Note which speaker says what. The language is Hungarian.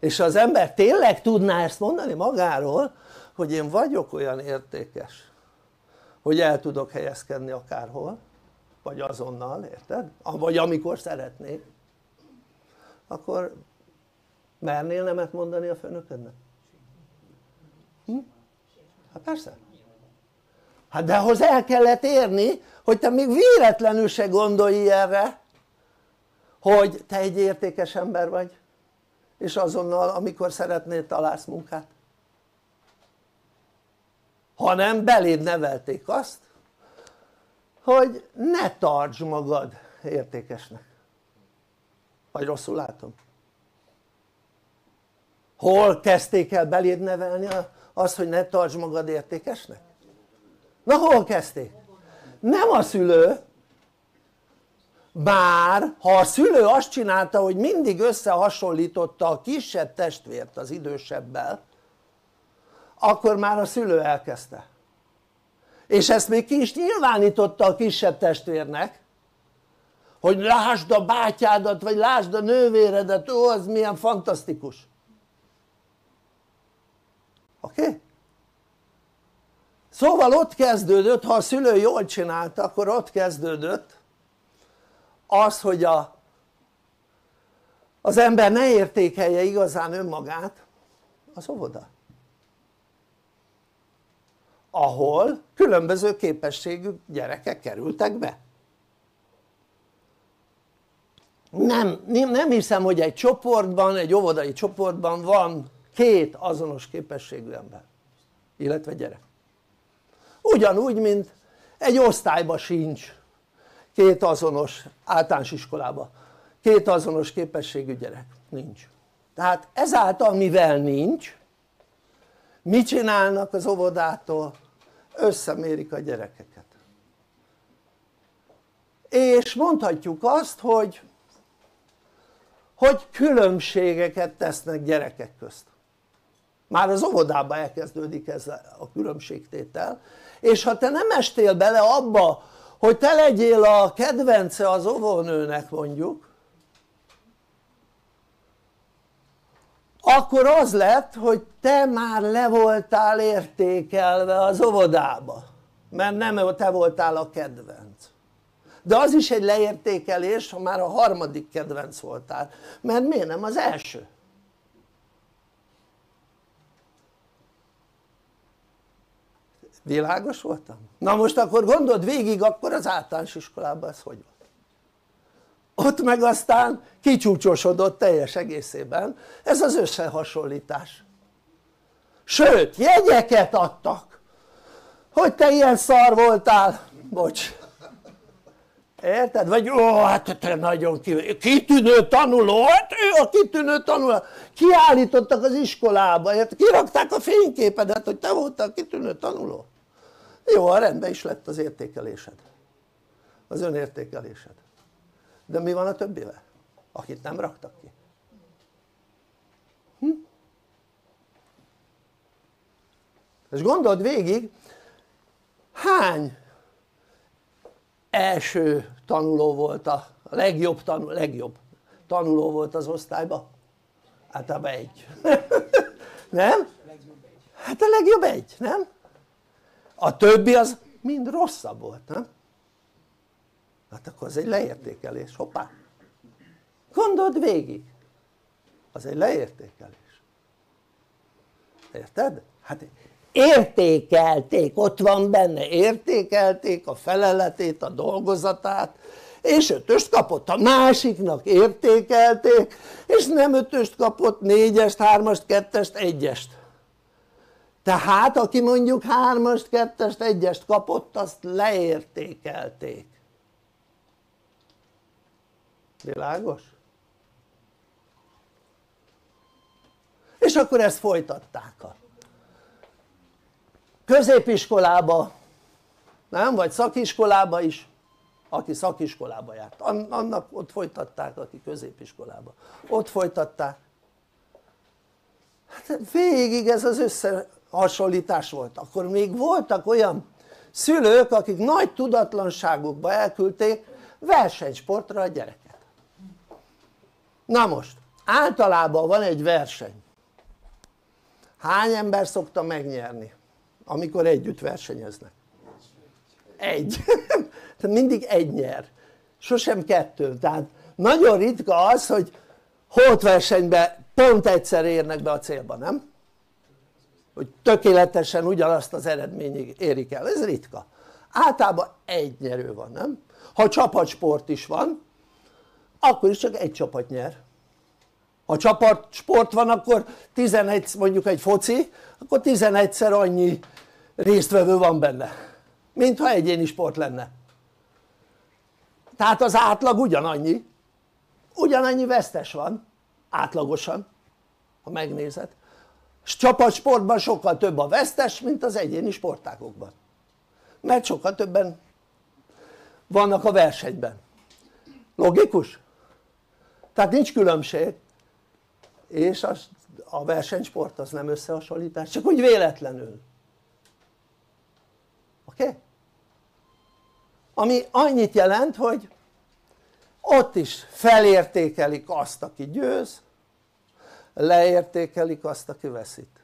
Speaker 1: És az ember tényleg tudná ezt mondani magáról, hogy én vagyok olyan értékes, hogy el tudok helyezkedni akárhol, vagy azonnal, érted? Vagy amikor szeretnék, akkor mernél nemet mondani a főnöködnek? Hát persze. Hát de ahhoz el kellett érni, hogy te még véletlenül se gondolj erre, hogy te egy értékes ember vagy, és azonnal amikor szeretnél találsz munkát, hanem beléd nevelték azt, hogy ne tartsd magad értékesnek. Vagy rosszul látom? Hol kezdték el beléd nevelni azt, hogy ne tartsd magad értékesnek? Na hol kezdték? Nem a szülő, bár ha a szülő azt csinálta, hogy mindig összehasonlította a kisebb testvért az idősebbel, akkor már a szülő elkezdte, és ezt még ki is nyilvánította a kisebb testvérnek, hogy lásd a bátyádat, vagy lásd a nővéredet, ó, az milyen fantasztikus. Oké? Szóval ott kezdődött, ha a szülő jól csinálta, akkor ott kezdődött az, hogy az ember ne értékelje igazán önmagát, az óvoda, ahol különböző képességű gyerekek kerültek be. Nem hiszem, hogy egy csoportban, egy óvodai csoportban van két azonos képességű ember, illetve gyerek. Ugyanúgy, mint egy osztályban sincs két azonos, általános iskolában két azonos képességű gyerek, nincs. Tehát ezáltal, mivel nincs, mit csinálnak az óvodától? Összemérik a gyerekeket, és mondhatjuk azt, hogy különbségeket tesznek gyerekek közt. Már az óvodában elkezdődik ez a különbségtétel, és ha te nem estél bele abba, hogy te legyél a kedvence az óvónőnek mondjuk, akkor az lett, hogy te már le voltál értékelve az óvodába, mert nem te voltál a kedvenc. De az is egy leértékelés, ha már a harmadik kedvenc voltál, mert miért nem az első? Világos voltam? Na most akkor gondold végig, akkor az általános iskolában ez hogy van? Ott meg aztán kicsúcsosodott teljes egészében ez az összehasonlítás. Sőt, jegyeket adtak, hogy te ilyen szar voltál, bocs, érted? Vagy ó, hát te nagyon kitűnő tanuló, hát ő a kitűnő tanuló, kiállítottak az iskolába, érted? Kirakták a fényképedet, hogy te voltál kitűnő tanuló. Jó, rendben is lett az értékelésed, az önértékelésed, de mi van a többivel, akit nem raktak ki? És gondold végig, hány első tanuló volt a legjobb tanuló volt az osztályban? Általában egy. Nem? Hát a legjobb egy, nem? A többi az mind rosszabb volt, nem? Hát akkor az egy leértékelés, hoppá! Gondold végig, az egy leértékelés, érted? Hát értékelték, ott van benne, értékelték a feleletét, a dolgozatát, és 5-öst kapott, a másiknak értékelték, és nem 5-öst kapott, 4-est, 3-ast, 2-est, 1-est. Tehát aki mondjuk 3-ast, 2-est, 1-est kapott, azt leértékelték. Világos? És akkor ezt folytatták a középiskolába, nem? Vagy szakiskolába is, aki szakiskolába járt, annak ott folytatták, aki középiskolába, ott folytatták. Hát végig ez az összehasonlítás volt. Akkor még voltak olyan szülők, akik nagy tudatlanságukba elküldték versenysportra a gyereket. Na most, általában van egy verseny. Hány ember szokta megnyerni amikor együtt versenyeznek? Egy. Tehát mindig egy nyer, sosem kettő. Tehát nagyon ritka az, hogy holtversenyben pont egyszer érnek be a célba, nem? Hogy tökéletesen ugyanazt az eredményt érik el, ez ritka. Általában egy nyerő van, nem? Ha csapatsport is van, akkor is csak egy csapat nyer. Ha csapatsport van, akkor 11, mondjuk egy foci, akkor 11-szer annyi résztvevő van benne, mint ha egyéni sport lenne. Tehát az átlag ugyanannyi vesztes van átlagosan, ha megnézed. És csapatsportban sokkal több a vesztes, mint az egyéni sportágokban, mert sokkal többen vannak a versenyben. Logikus? Tehát nincs különbség, és a versenysport az nem összehasonlítás, csak úgy véletlenül. Oké? Okay? Ami annyit jelent, hogy ott is felértékelik azt, aki győz, leértékelik azt, aki veszít.